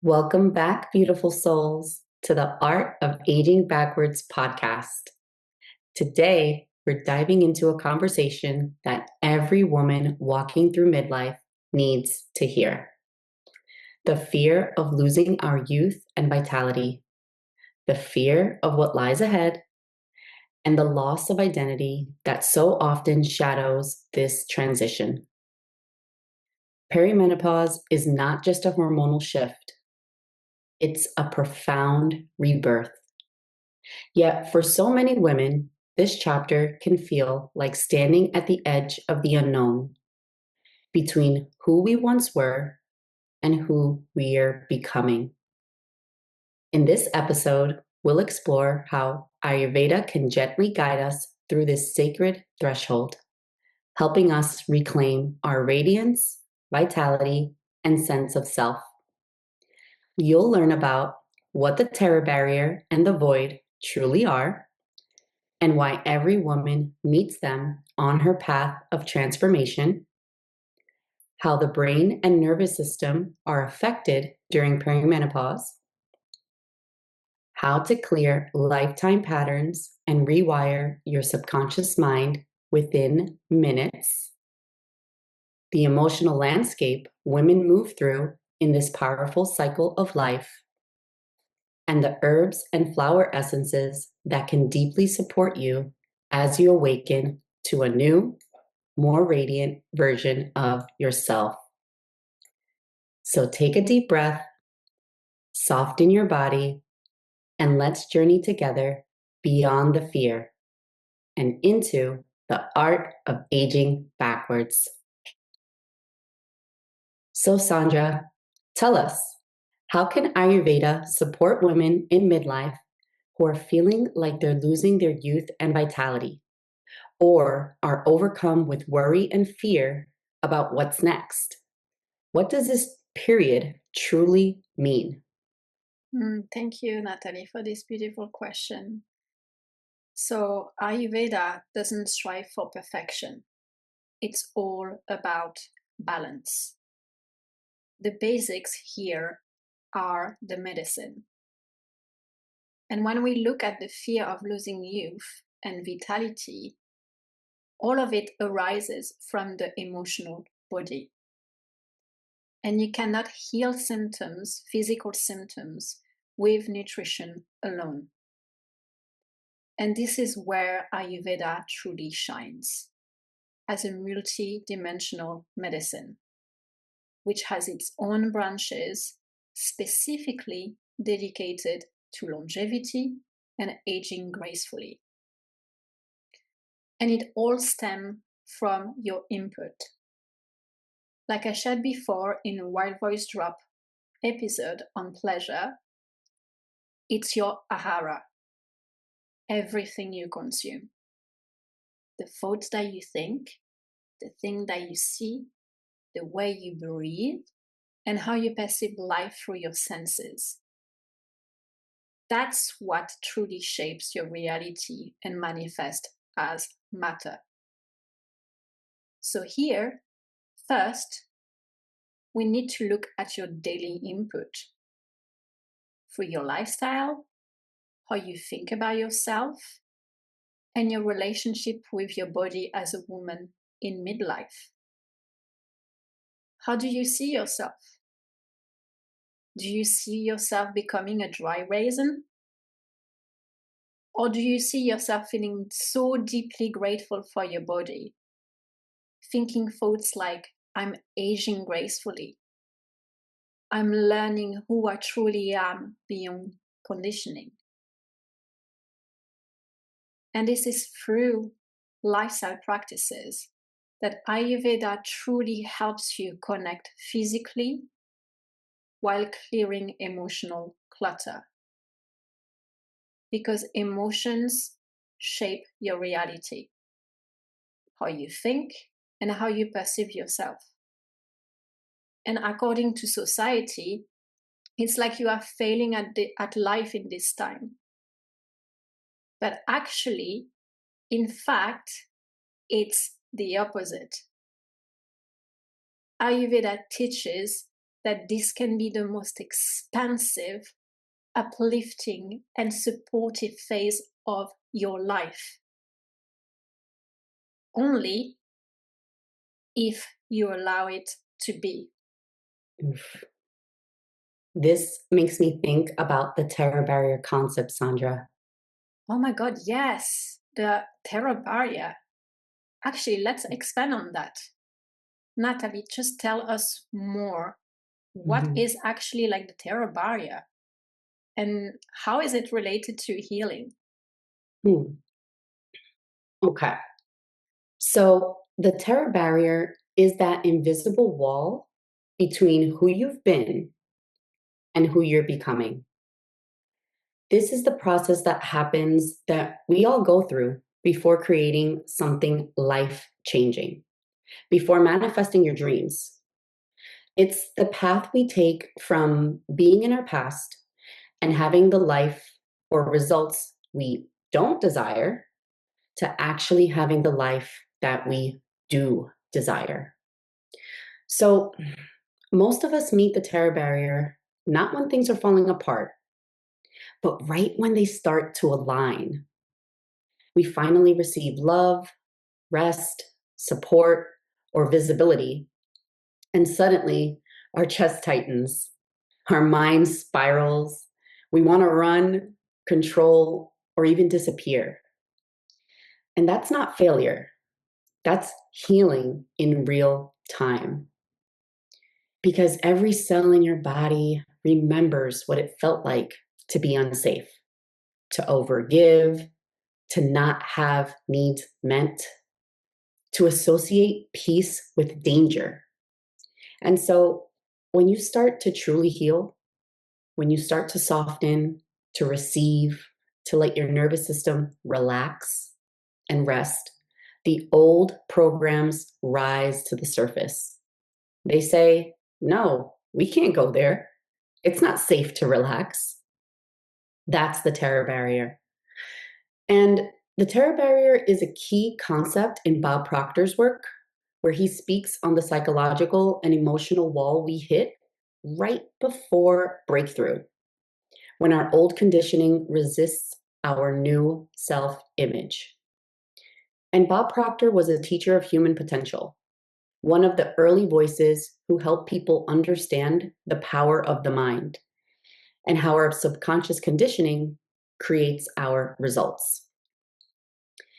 Welcome back, beautiful souls, to the Art of Aging Backwards podcast. Today, we're diving into a conversation that every woman walking through midlife needs to hear. The fear of losing our youth and vitality, the fear of what lies ahead, and the loss of identity that so often shadows this transition. Perimenopause is not just a hormonal shift. It's a profound rebirth. Yet, for so many women, this chapter can feel like standing at the edge of the unknown between who we once were and who we're becoming. In this episode, we'll explore how Ayurveda can gently guide us through this sacred threshold, helping us reclaim our radiance, vitality, and sense of self. You'll learn about what the terror barrier and the void truly are, and why every woman meets them on her path of transformation, how the brain and nervous system are affected during perimenopause, how to clear lifetime patterns and rewire your subconscious mind within minutes, the emotional landscape women move through in this powerful cycle of life, and the herbs and flower essences that can deeply support you as you awaken to a new, more radiant version of yourself. So take a deep breath, soften your body, and let's journey together beyond the fear and into the art of aging backwards. So, Sandra, tell us, how can Ayurveda support women in midlife who are feeling like they're losing their youth and vitality, or are overcome with worry and fear about what's next? What does this period truly mean? Thank you, Natalie, for this beautiful question. So, Ayurveda doesn't strive for perfection. It's all about balance. The basics here are the medicine. And when we look at the fear of losing youth and vitality, all of it arises from the emotional body. And you cannot heal symptoms, physical symptoms, with nutrition alone. And this is where Ayurveda truly shines, as a multi-dimensional medicine, which has its own branches specifically dedicated to longevity and aging gracefully. And it all stems from your input. Like I shared before in a Wild Voice Drop episode on pleasure, it's your ahara, everything you consume. The thoughts that you think, the thing that you see, the way you breathe, and how you perceive life through your senses. That's what truly shapes your reality and manifests as matter. So here, first, we need to look at your daily input through your lifestyle, how you think about yourself, and your relationship with your body as a woman in midlife. How do you see yourself? Do you see yourself becoming a dry raisin? Or do you see yourself feeling so deeply grateful for your body? Thinking thoughts like, I'm aging gracefully. I'm learning who I truly am beyond conditioning. And this is through lifestyle practices that Ayurveda truly helps you connect physically while clearing emotional clutter. Because emotions shape your reality, how you think and how you perceive yourself. And according to society, it's like you are failing at life in this time. But actually, in fact, it's the opposite. Ayurveda teaches that this can be the most expansive, uplifting, and supportive phase of your life. Only if you allow it to be. Oof. This makes me think about the terror barrier concept, Sandra. Oh my God, yes, the terror barrier. Actually, let's expand on that. Natalie, just tell us more. What Mhm. is actually like the terror barrier? And how is it related to healing? Hmm. Okay. So the terror barrier is that invisible wall between who you've been and who you're becoming. This is the process that happens that we all go through before creating something life changing, before manifesting your dreams. It's the path we take from being in our past and having the life or results we don't desire to actually having the life that we do desire. So, most of us meet the terror barrier not when things are falling apart, but right when they start to align. We finally receive love, rest, support, or visibility, and suddenly our chest tightens, our mind spirals. We want to run, control, or even disappear. And that's not failure, that's healing in real time. Because every cell in your body remembers what it felt like to be unsafe, to overgive, to not have needs met, to associate peace with danger. And so when you start to truly heal, when you start to soften, to receive, to let your nervous system relax and rest, the old programs rise to the surface. They say, no, we can't go there. It's not safe to relax. That's the terror barrier. And the terror barrier is a key concept in Bob Proctor's work, where he speaks on the psychological and emotional wall we hit right before breakthrough, when our old conditioning resists our new self image. And Bob Proctor was a teacher of human potential, one of the early voices who helped people understand the power of the mind and how our subconscious conditioning creates our results.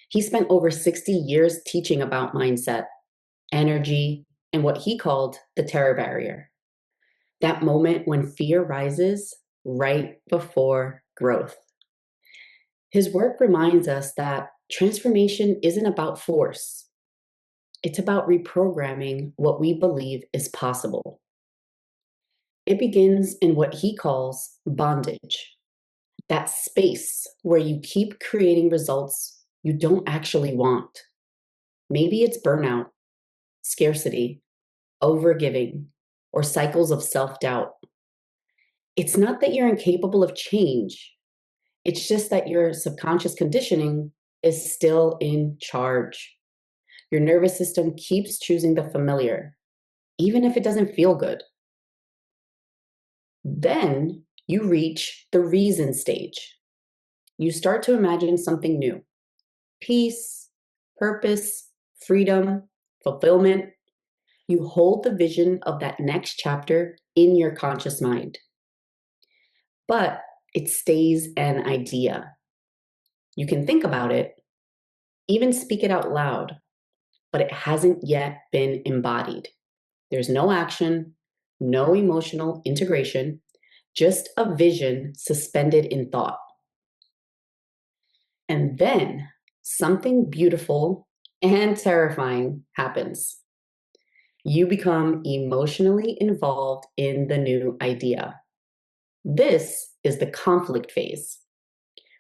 He spent over 60 years teaching about mindset, energy, and what he called the terror barrier. That moment when fear rises right before growth. His work reminds us that transformation isn't about force, it's about reprogramming what we believe is possible. It begins in what he calls bondage, that space where you keep creating results you don't actually want. Maybe it's burnout, scarcity, overgiving, or cycles of self doubt. It's not that you're incapable of change, it's just that your subconscious conditioning is still in charge. Your nervous system keeps choosing the familiar, even if it doesn't feel good. Then you reach the reason stage. You start to imagine something new: peace, purpose, freedom, fulfillment. You hold the vision of that next chapter in your conscious mind, but it stays an idea. You can think about it, even speak it out loud, but it hasn't yet been embodied. There's no action, no emotional integration, just a vision suspended in thought. And then something beautiful and terrifying happens. You become emotionally involved in the new idea. This is the conflict phase,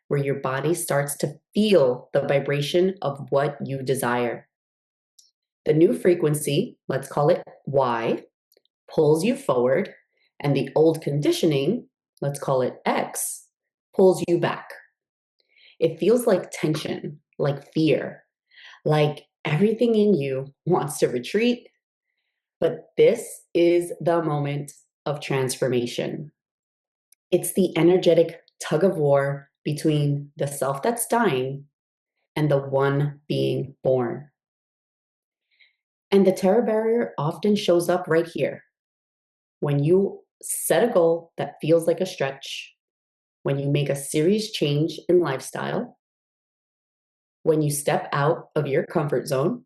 where your body starts to feel the vibration of what you desire. The new frequency, let's call it Y, pulls you forward, and the old conditioning, let's call it X, pulls you back. It feels like tension, like fear, like everything in you wants to retreat. But this is the moment of transformation. It's the energetic tug of war between the self that's dying and the one being born. And the terror barrier often shows up right here when you set a goal that feels like a stretch, when you make a serious change in lifestyle, when you step out of your comfort zone,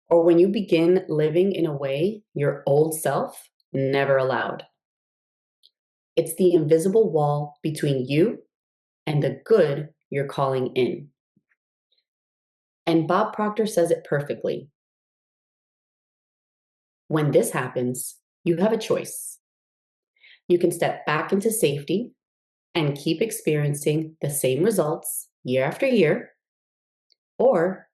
or when you begin living in a way your old self never allowed. It's the invisible wall between you and the good you're calling in. And Bob Proctor says it perfectly. When this happens, you have a choice. You can step back into safety and keep experiencing the same results year after year, or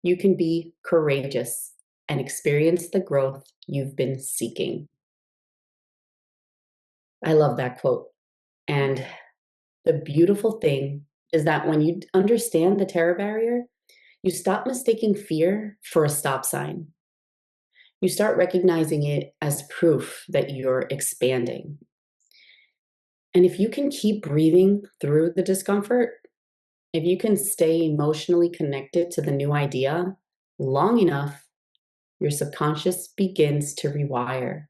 you can be courageous and experience the growth you've been seeking. I love that quote. And the beautiful thing is that when you understand the terror barrier, you stop mistaking fear for a stop sign. You start recognizing it as proof that you're expanding. And if you can keep breathing through the discomfort, if you can stay emotionally connected to the new idea long enough, your subconscious begins to rewire.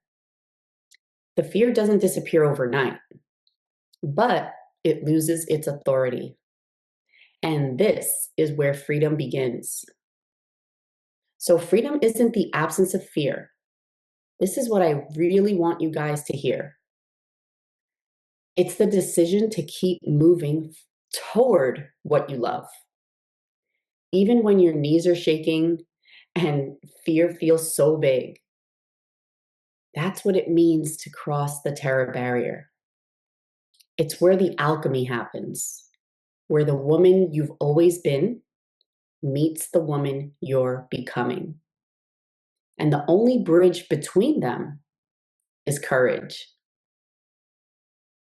The fear doesn't disappear overnight, but it loses its authority. And this is where freedom begins. So, freedom isn't the absence of fear. This is what I really want you guys to hear. It's the decision to keep moving toward what you love. Even when your knees are shaking and fear feels so big, that's what it means to cross the terror barrier. It's where the alchemy happens, where the woman you've always been meets the woman you're becoming. And the only bridge between them is courage.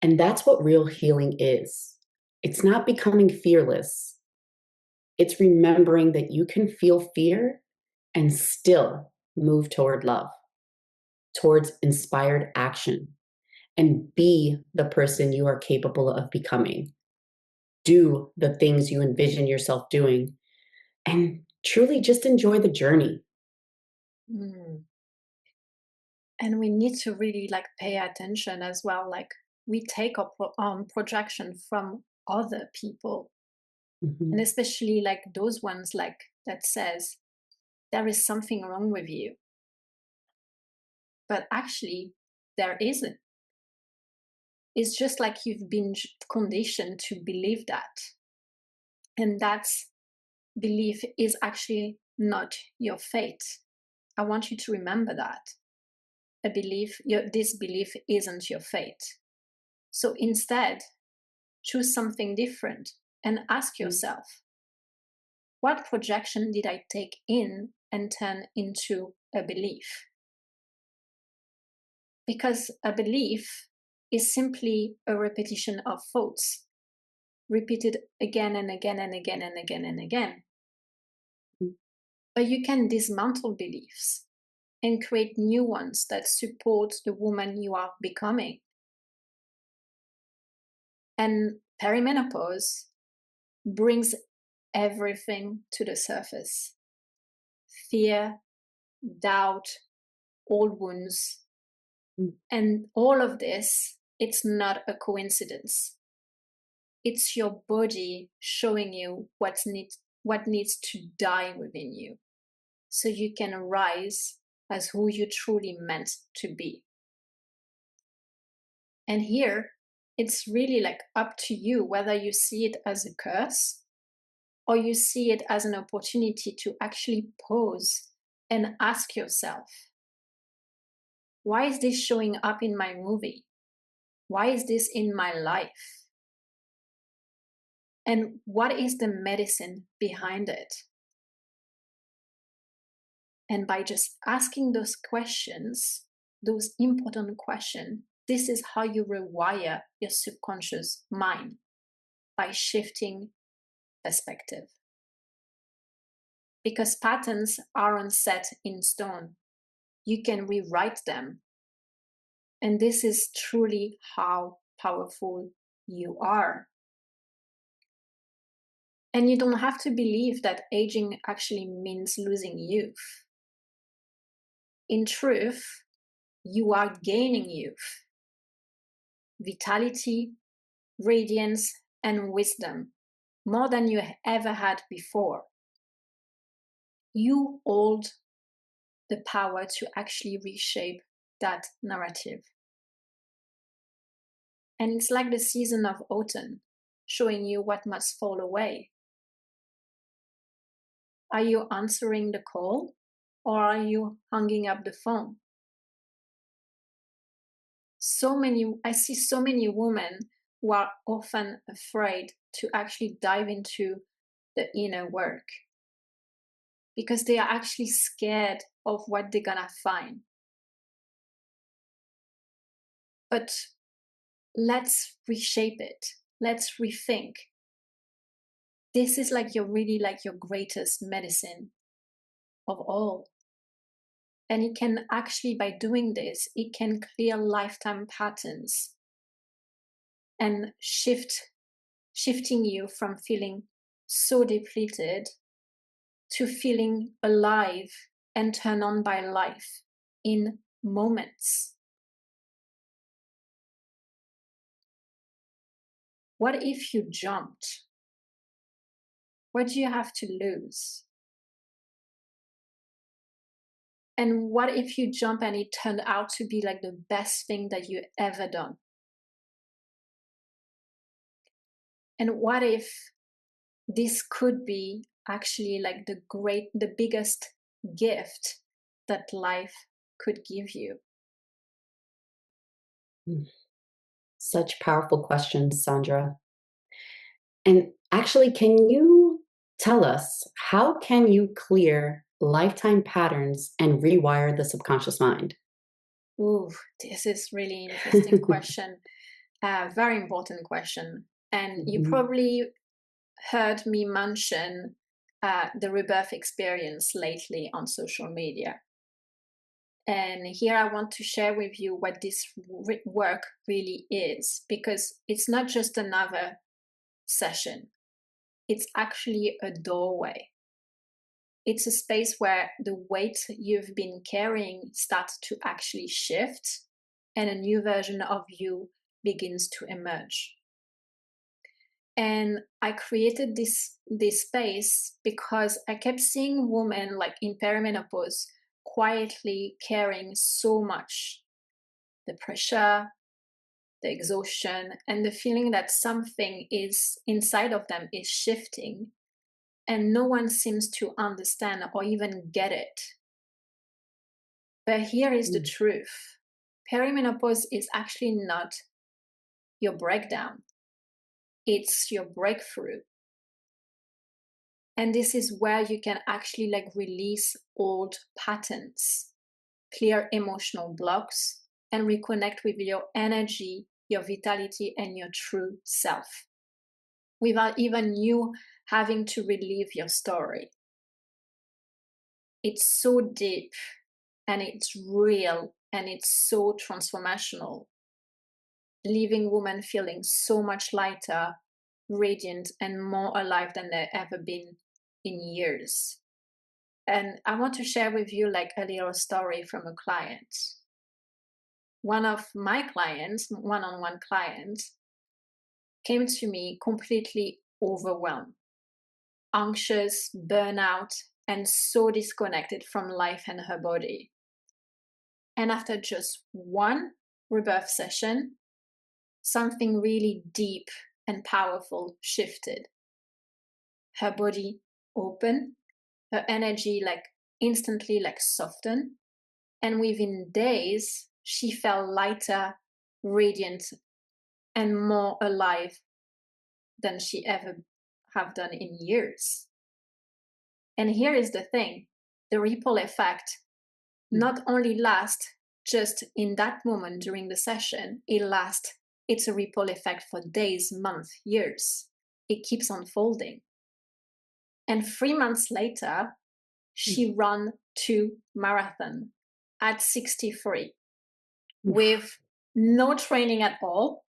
And that's what real healing is. It's not becoming fearless, it's remembering that you can feel fear and still move toward love, towards inspired action, and be the person you are capable of becoming. Do the things you envision yourself doing, and truly just enjoy the journey. Mm. And we need to really like pay attention as well. Like we take our projection from other people, and Mhm. especially like those ones like that says there is something wrong with you, but actually there isn't. It's just like you've been conditioned to believe that, and that belief is actually not your fate. I want you to remember that this belief isn't your fate. So instead, choose something different and ask yourself, what projection did I take in and turn into a belief? Because a belief is simply a repetition of thoughts, repeated again and again and again and again and again. But you can dismantle beliefs and create new ones that support the woman you are becoming. And perimenopause brings everything to the surface: fear, doubt, old wounds. And all of this, it's not a coincidence. It's your body showing you what needs to die within you so you can rise as who you truly meant to be. And here, it's really like up to you whether you see it as a curse or you see it as an opportunity to actually pause and ask yourself, why is this showing up in my movie? Why is this in my life? And what is the medicine behind it? And by just asking those questions, those important questions, this is how you rewire your subconscious mind, by shifting perspective. Because patterns aren't set in stone. You can rewrite them. And this is truly how powerful you are. And you don't have to believe that aging actually means losing youth. In truth, you are gaining youth, vitality, radiance, and wisdom, more than you ever had before. You hold the power to actually reshape that narrative. And it's like the season of autumn, showing you what must fall away. Are you answering the call, or are you hanging up the phone? I see so many women who are often afraid to actually dive into the inner work because they are actually scared of what they're gonna find. But let's reshape it. Let's rethink. This is like your greatest medicine of all. And it can actually, by doing this, it can clear lifetime patterns and shifting you from feeling so depleted to feeling alive and turned on by life in moments. What if you jumped? What do you have to lose? And what if you jump and it turned out to be like the best thing that you ever done? And what if this could be actually like the biggest gift that life could give you? Such powerful questions, Sandra. And actually, can you tell us how can you clear lifetime patterns and rewire the subconscious mind? Ooh, this is really interesting question. Very important question. And you Mhm. probably heard me mention the rebirth experience lately on social media. And here I want to share with you what this work really is, because it's not just another session, it's actually a doorway. It's a space where the weight you've been carrying starts to actually shift and a new version of you begins to emerge. And I created this space because I kept seeing women like in perimenopause quietly carrying so much, the pressure, the exhaustion, and the feeling that something is inside of them is shifting and no one seems to understand or even get it. But here is the truth. Perimenopause is actually not your breakdown. It's your breakthrough. And this is where you can actually like release old patterns, clear emotional blocks, and reconnect with your energy, your vitality, and your true self, without even you having to relive your story. It's so deep and it's real and it's so transformational, leaving women feeling so much lighter, radiant, and more alive than they've ever been in years. And I want to share with you like a little story from a client. One of my clients, one-on-one client, came to me completely overwhelmed, anxious, burnout, and so disconnected from life and her body. And after just one rebirth session, something really deep and powerful shifted. Her body opened, her energy like instantly like softened, and within days she felt lighter, radiant, and more alive than she ever have done in years. And here is the thing, the ripple effect not only lasts just in that moment during the session, it's a ripple effect for days, months, years. It keeps unfolding. And 3 months later, she ran 2 marathons at 63 with no training at all,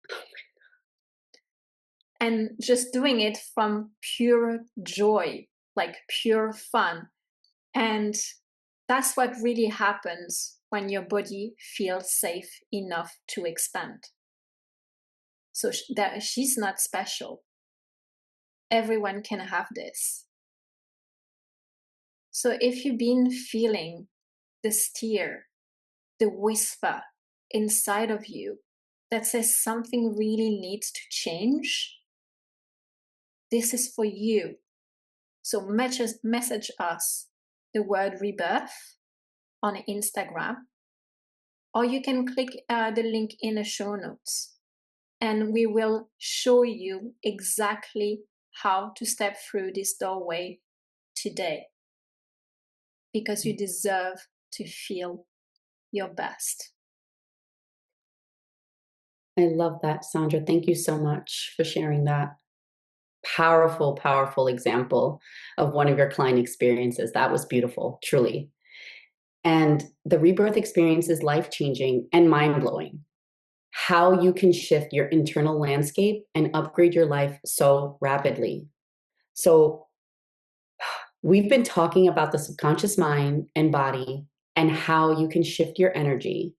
and just doing it from pure joy, like pure fun. And that's what really happens when your body feels safe enough to expand. So that she's not special. Everyone can have this. So if you've been feeling the stir, the whisper inside of you that says something really needs to change, this is for you. So message us the word rebirth on Instagram, or you can click the link in the show notes, and we will show you exactly how to step through this doorway today, because you deserve to feel your best. I love that, Sandra. Thank you so much for sharing that powerful, powerful example of one of your client experiences. That was beautiful, truly. And the rebirth experience is life-changing and mind-blowing. How you can shift your internal landscape and upgrade your life so rapidly. So we've been talking about the subconscious mind and body and how you can shift your energy.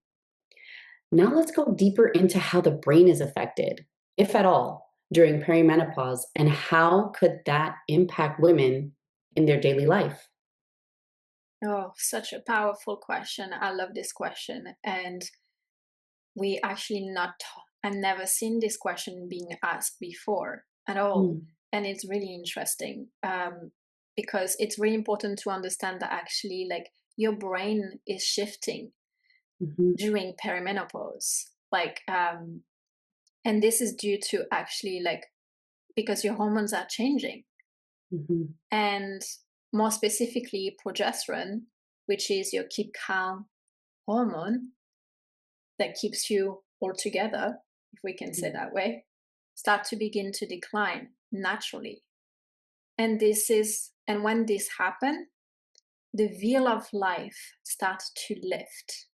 Now let's go deeper into how the brain is affected, if at all, during perimenopause, and how could that impact women in their daily life? Oh, such a powerful question. I love this question. And we actually not, I've never seen this question being asked before at all. Mm, And it's really interesting, because it's really important to understand that actually, like, your brain is shifting mhm, during perimenopause. And this is due to actually, like, because your hormones are changing. mhm, And more specifically, progesterone, which is your keep calm hormone that keeps you all together, if we can say mhm, that way, start to begin to decline naturally. And when this happens, the wheel of life starts to lift.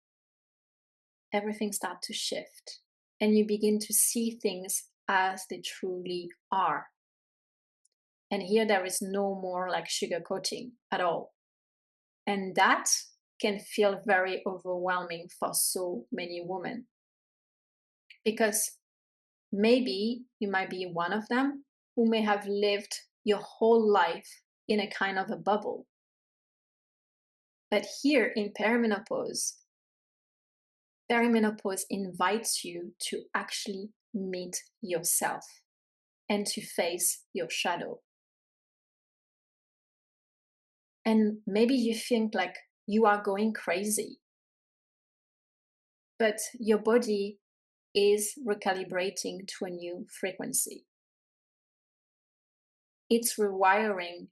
Everything starts to shift. And you begin to see things as they truly are. And here there is no more like sugarcoating at all. And that can feel very overwhelming for so many women, because maybe you might be one of them who may have lived your whole life in a kind of a bubble. But here in perimenopause invites you to actually meet yourself and to face your shadow. And maybe you think like you are going crazy, but your body is recalibrating to a new frequency. It's rewiring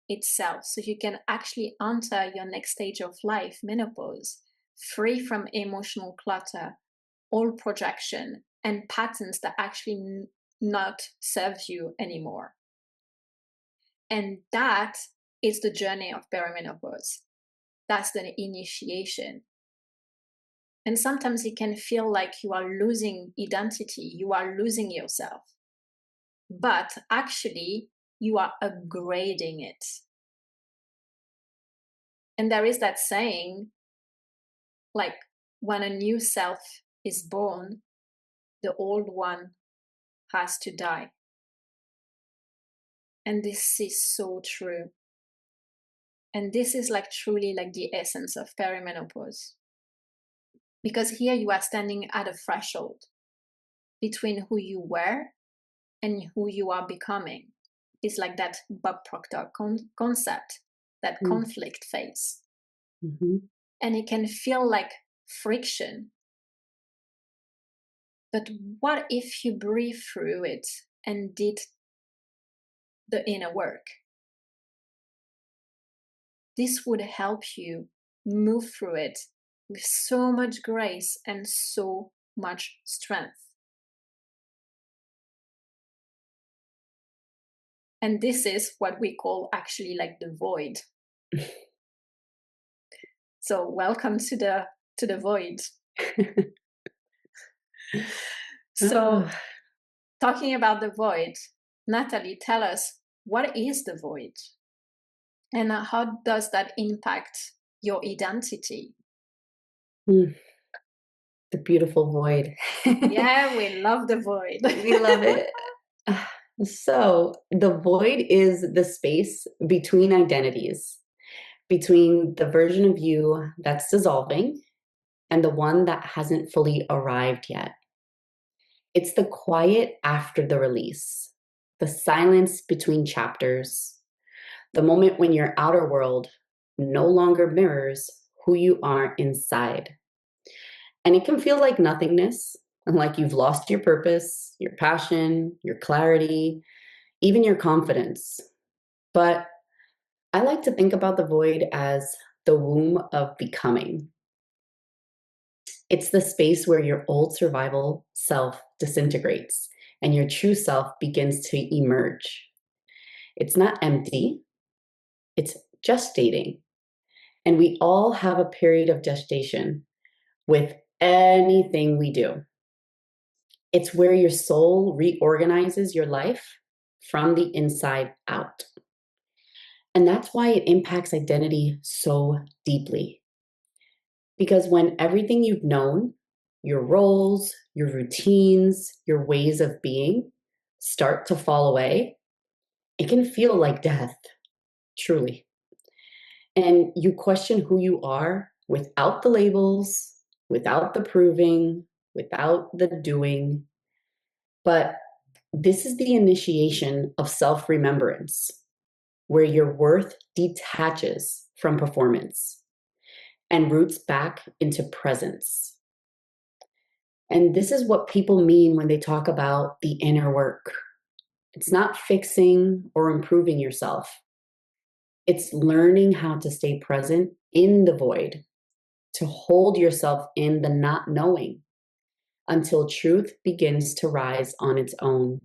itself so you can actually enter your next stage of life, menopause, free from emotional clutter, all projection, and patterns that actually not serve you anymore. And that is the journey of perimenopause. That's the initiation. And sometimes it can feel like you are losing identity, you are losing yourself. But actually, you are upgrading it. And there is that saying, like, when a new self is born, the old one has to die. And this is so true. And this is like truly like the essence of perimenopause. Because here you are standing at a threshold between who you were and who you are becoming. It's like that Bob Proctor concept, that mm, conflict phase. mhm. And it can feel like friction. But what if you breathe through it and did the inner work? This would help you move through it with so much grace and so much strength. And this is what we call actually like the void. So welcome to the void. So, talking about the void, Natalie, tell us, what is the void? And how does that impact your identity? Mm, the beautiful void. Yeah, we love the void. We love it. So, the void is the space between identities, between the version of you that's dissolving and the one that hasn't fully arrived yet. It's the quiet after the release, the silence between chapters, the moment when your outer world no longer mirrors who you are inside. And it can feel like nothingness, and like you've lost your purpose, your passion, your clarity, even your confidence. But I like to think about the void as the womb of becoming. It's the space where your old survival self disintegrates and your true self begins to emerge. It's not empty, it's gestating. And we all have a period of gestation with anything we do. It's where your soul reorganizes your life from the inside out. And that's why it impacts identity so deeply. Because when everything you've known, your roles, your routines, your ways of being start to fall away, it can feel like death, truly. And you question who you are without the labels, without the proving, without the doing. But this is the initiation of self remembrance, where your worth detaches from performance and roots back into presence. And this is what people mean when they talk about the inner work. It's not fixing or improving yourself, it's learning how to stay present in the void, to hold yourself in the not knowing until truth begins to rise on its own.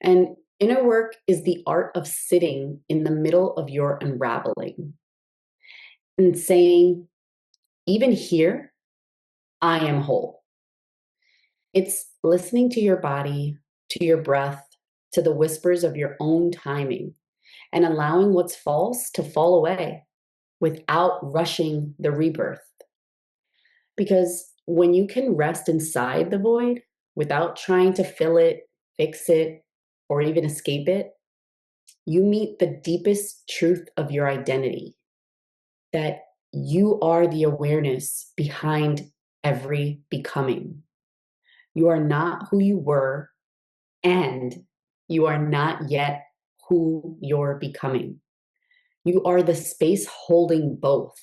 And inner work is the art of sitting in the middle of your unraveling and saying, even here, I am whole. It's listening to your body, to your breath, to the whispers of your own timing, and allowing what's false to fall away without rushing the rebirth. Because when you can rest inside the void without trying to fill it, fix it, or even escape it, you meet the deepest truth of your identity, that you are the awareness behind every becoming. You are not who you were, and you are not yet who you're becoming. You are the space holding both.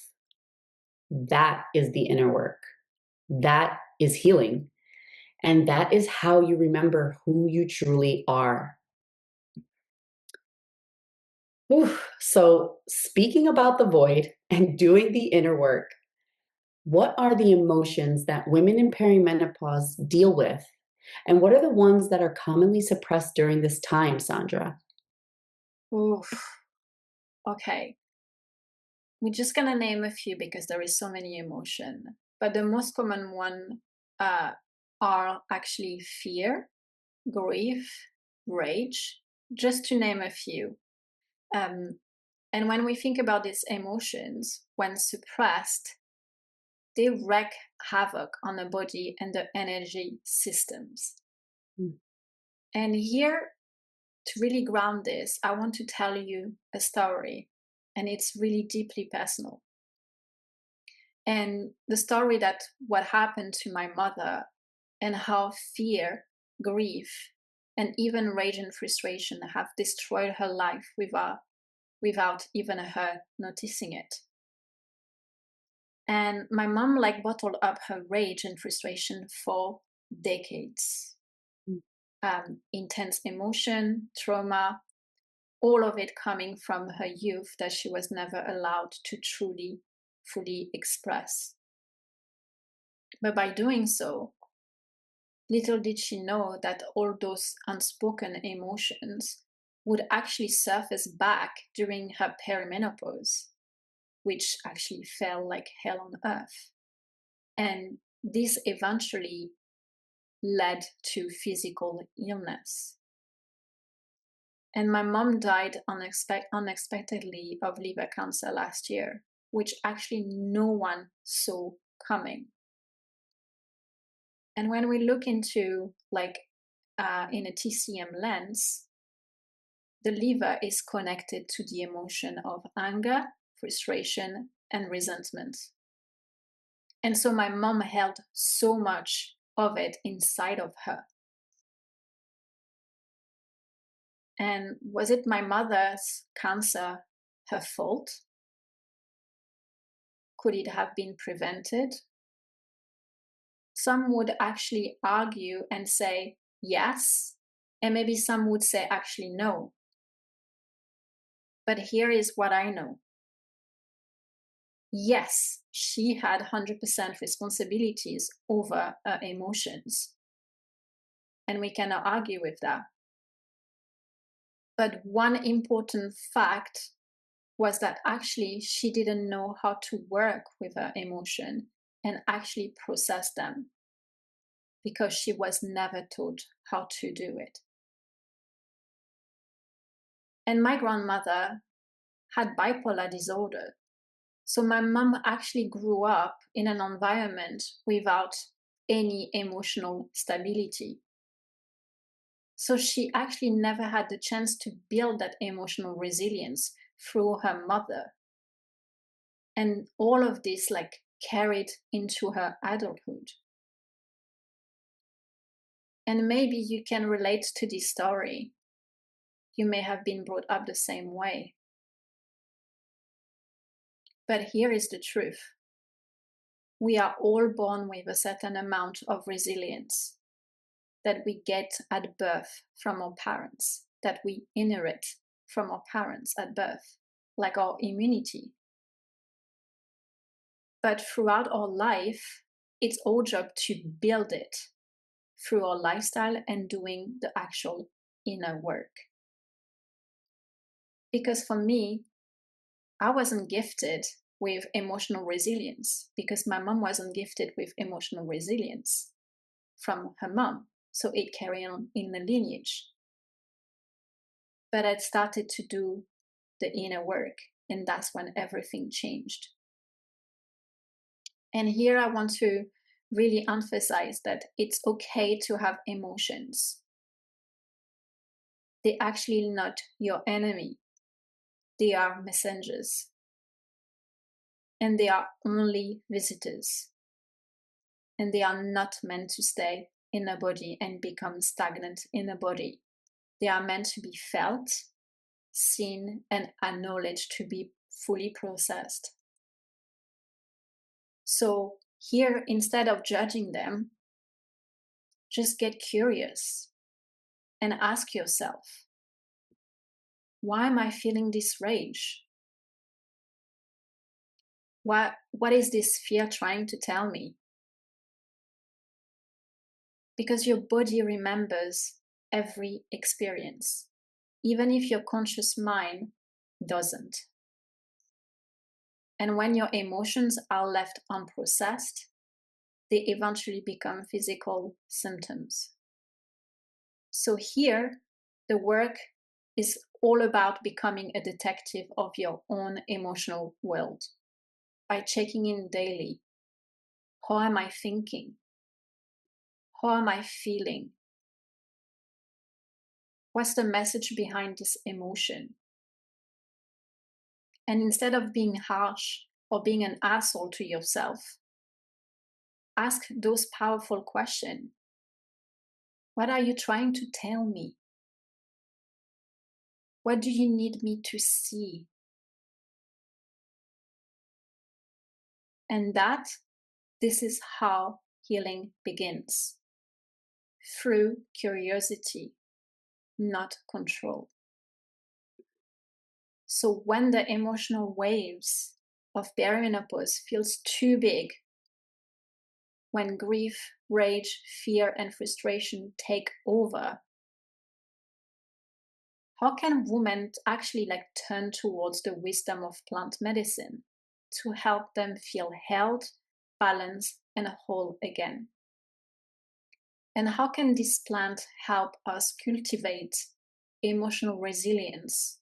That is the inner work. That is healing. And that is how you remember who you truly are. Whew. So, speaking about the void and doing the inner work, what are the emotions that women in perimenopause deal with? And what are the ones that are commonly suppressed during this time, Sandra? Oof. Okay. We're just gonna name a few because there is so many emotion. But the most common one uh, are actually fear, grief, rage, just to name a few. Um, and when we think about these emotions, when suppressed, they wreak havoc on the body and the energy systems. Mm. And here, to really ground this, I want to tell you a story, and it's really deeply personal. And the story that what happened to my mother and how fear, grief, and even rage and frustration have destroyed her life without even her noticing it. And my mom like bottled up her rage and frustration for decades. Mm. Intense emotion, trauma, all of it coming from her youth that she was never allowed to truly, fully express. But by doing so, little did she know that all those unspoken emotions would actually surface back during her perimenopause, which actually felt like hell on earth. And this eventually led to physical illness. And my mom died unexpectedly of liver cancer last year, which actually no one saw coming. And when we look into in a TCM lens, the liver is connected to the emotion of anger, frustration, and resentment. And so my mom held so much of it inside of her. And was it my mother's cancer her fault? Could it have been prevented? Some would actually argue and say yes, and maybe some would say actually no. But here is what I know. Yes, she had 100% responsibilities over her emotions. And we cannot argue with that. But one important fact was that actually she didn't know how to work with her emotion and actually process them, because she was never taught how to do it. And my grandmother had bipolar disorder. So my mom actually grew up in an environment without any emotional stability. So she actually never had the chance to build that emotional resilience through her mother. And all of this carried into her adulthood. And maybe you can relate to this story. You may have been brought up the same way. But here is the truth. We are all born with a certain amount of resilience that we get at birth from our parents, that we inherit from our parents at birth, like our immunity. But throughout our life, it's our job to build it through our lifestyle and doing the actual inner work. Because for me, I wasn't gifted with emotional resilience because my mom wasn't gifted with emotional resilience from her mom. So it carried on in the lineage. But I started to do the inner work, and that's when everything changed. And here I want to really emphasize that it's okay to have emotions. They're actually not your enemy. They are messengers. And they are only visitors. And they are not meant to stay in a body and become stagnant in a body. They are meant to be felt, seen, and acknowledged to be fully processed. So here, instead of judging them, just get curious and ask yourself, why am I feeling this rage? What is this fear trying to tell me? Because your body remembers every experience, even if your conscious mind doesn't. And when your emotions are left unprocessed, they eventually become physical symptoms. So here, the work is all about becoming a detective of your own emotional world by checking in daily. How am I thinking? How am I feeling? What's the message behind this emotion? And instead of being harsh or being an asshole to yourself, ask those powerful questions. What are you trying to tell me? What do you need me to see? And this is how healing begins. Through curiosity, not control. So when the emotional waves of perimenopause feels too big, when grief, rage, fear, and frustration take over, how can women actually turn towards the wisdom of plant medicine to help them feel held balanced, and whole again. And how can this plant help us cultivate emotional resilience,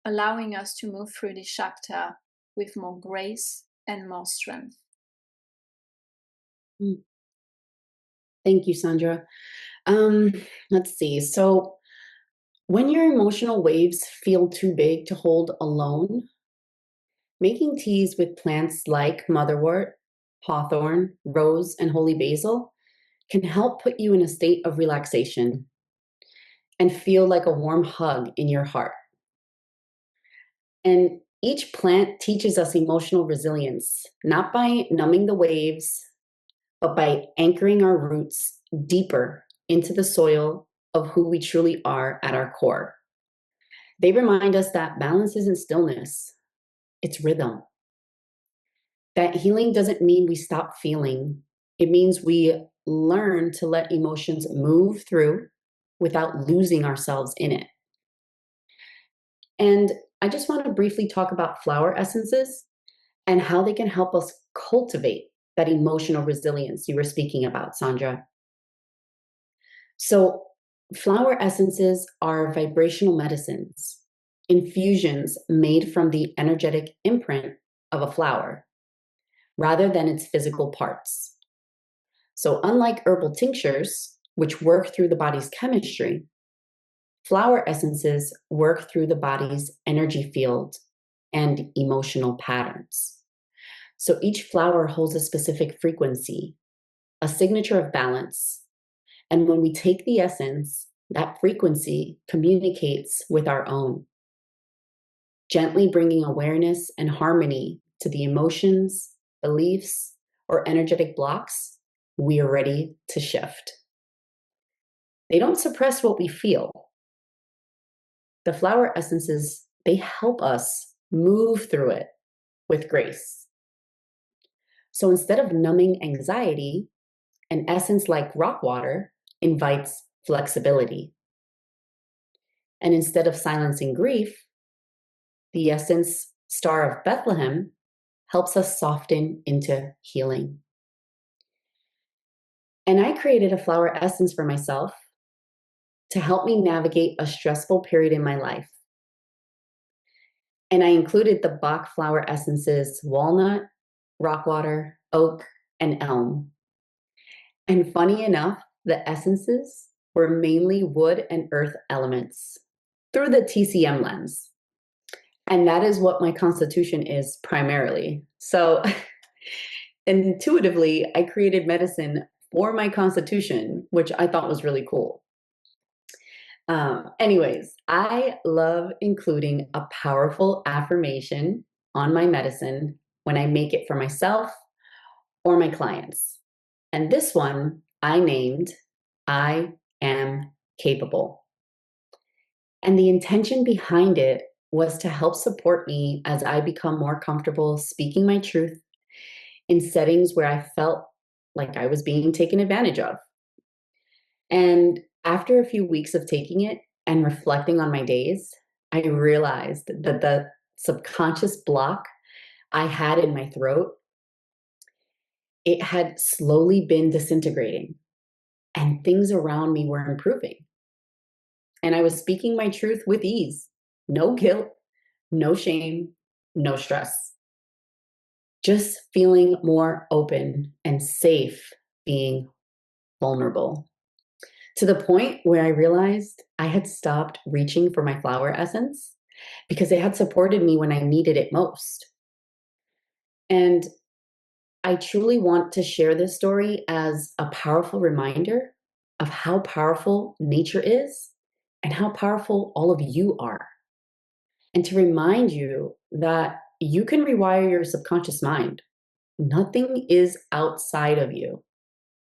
allowing us to move through this chapter with more grace and more strength? Thank you, Sandra. Let's see. So, when your emotional waves feel too big to hold alone, making teas with plants like motherwort, hawthorn, rose, and holy basil can help put you in a state of relaxation and feel like a warm hug in your heart. And each plant teaches us emotional resilience, not by numbing the waves, but by anchoring our roots deeper into the soil of who we truly are at our core. They remind us that balance isn't stillness, it's rhythm. That healing doesn't mean we stop feeling, it means we learn to let emotions move through without losing ourselves in it. And I just want to briefly talk about flower essences and how they can help us cultivate that emotional resilience you were speaking about, Sandra. So, flower essences are vibrational medicines, infusions made from the energetic imprint of a flower rather than its physical parts. So, unlike herbal tinctures, which work through the body's chemistry, flower essences work through the body's energy field and emotional patterns. So, each flower holds a specific frequency, a signature of balance. And when we take the essence, that frequency communicates with our own, gently bringing awareness and harmony to the emotions, beliefs, or energetic blocks we are ready to shift. They don't suppress what we feel. The flower essences, they help us move through it with grace. So instead of numbing anxiety, an essence like rock water invites flexibility. And instead of silencing grief, the essence Star of Bethlehem helps us soften into healing. And I created a flower essence for myself to help me navigate a stressful period in my life. And I included the Bach flower essences walnut, rockwater, oak, and elm. And funny enough, the essences were mainly wood and earth elements through the TCM lens. And that is what my constitution is primarily. So intuitively, I created medicine for my constitution, which I thought was really cool. Anyways, I love including a powerful affirmation on my medicine when I make it for myself or my clients. And this one I named I am capable. And the intention behind it was to help support me as I become more comfortable speaking my truth in settings where I felt like I was being taken advantage of. And after a few weeks of taking it and reflecting on my days, I realized that the subconscious block I had in my throat, it had slowly been disintegrating and things around me were improving. And I was speaking my truth with ease, no guilt, no shame, no stress. Just feeling more open and safe being vulnerable. To the point where I realized I had stopped reaching for my flower essence because it had supported me when I needed it most. And I truly want to share this story as a powerful reminder of how powerful nature is and how powerful all of you are. And to remind you that you can rewire your subconscious mind. Nothing is outside of you.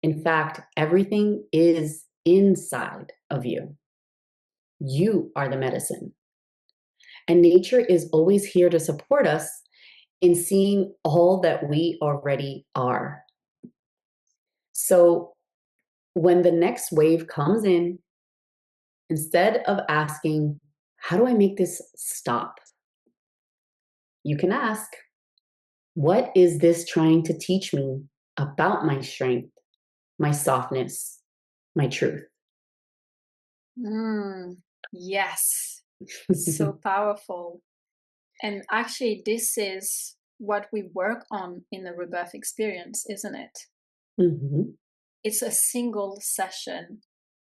In fact, everything is inside of you. You are the medicine. And nature is always here to support us in seeing all that we already are. So when the next wave comes in, instead of asking, how do I make this stop? You can ask, What is this trying to teach me about my strength, my softness, my truth? Yes, so powerful. And actually, this is what we work on in the rebirth experience, isn't it? Mm-hmm. It's a single session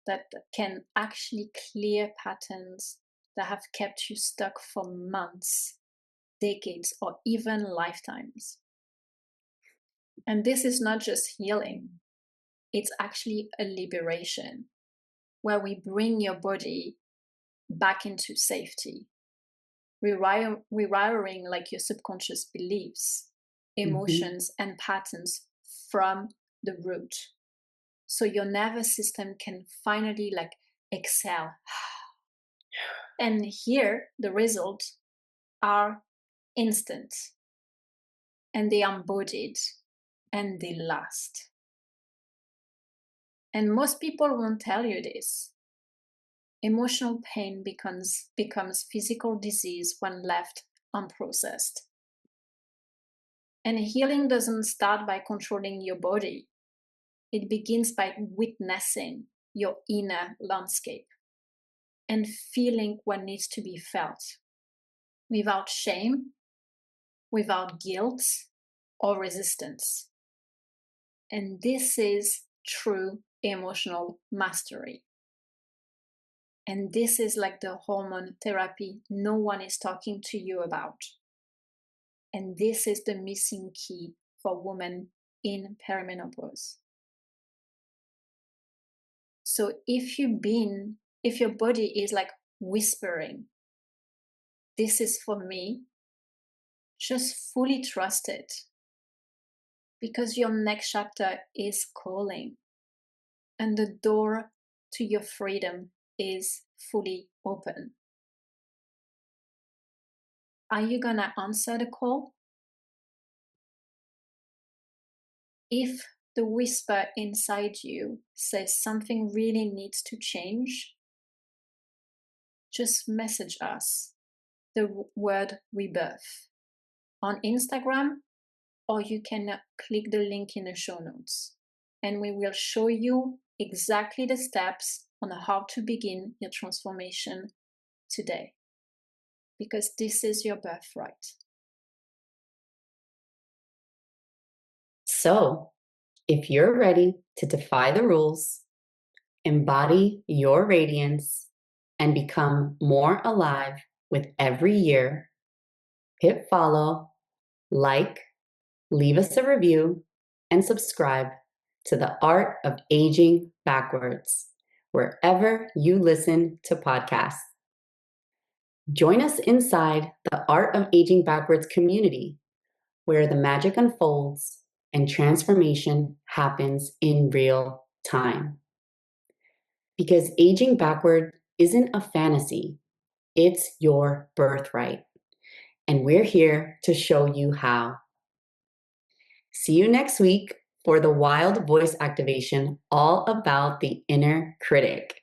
that can actually clear patterns that have kept you stuck for months, decades, or even lifetimes. And this is not just healing, it's actually a liberation where we bring your body back into safety, rewiring like your subconscious beliefs, Mm-hmm. emotions, and patterns from the root. So your nervous system can finally like exhale. And here the results are instant and they are embodied and they last. And most people won't tell you this. Emotional pain becomes physical disease when left unprocessed. And healing doesn't start by controlling your body. It begins by witnessing your inner landscape and feeling what needs to be felt without shame, without guilt or resistance. And this is true emotional mastery. And this is like the hormone therapy no one is talking to you about. And this is the missing key for women in perimenopause. So if your body is like whispering, this is for me, just fully trust it because your next chapter is calling and the door to your freedom is fully open. Are you gonna answer the call? If the whisper inside you says something really needs to change, just message us the word rebirth on Instagram, or you can click the link in the show notes and we will show you exactly the steps on how to begin your transformation today, because this is your birthright. So, if you're ready to defy the rules, embody your radiance, and become more alive with every year, hit follow, like, leave us a review, and subscribe to the Art of Aging Backwards, wherever you listen to podcasts. Join us inside the Art of Aging Backwards community, where the magic unfolds and transformation happens in real time. Because aging backward isn't a fantasy, it's your birthright. And we're here to show you how. See you next week for the wild voice activation all about the inner critic.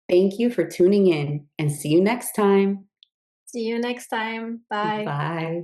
Thank you for tuning in and see you next time. See you next time. Bye. Bye.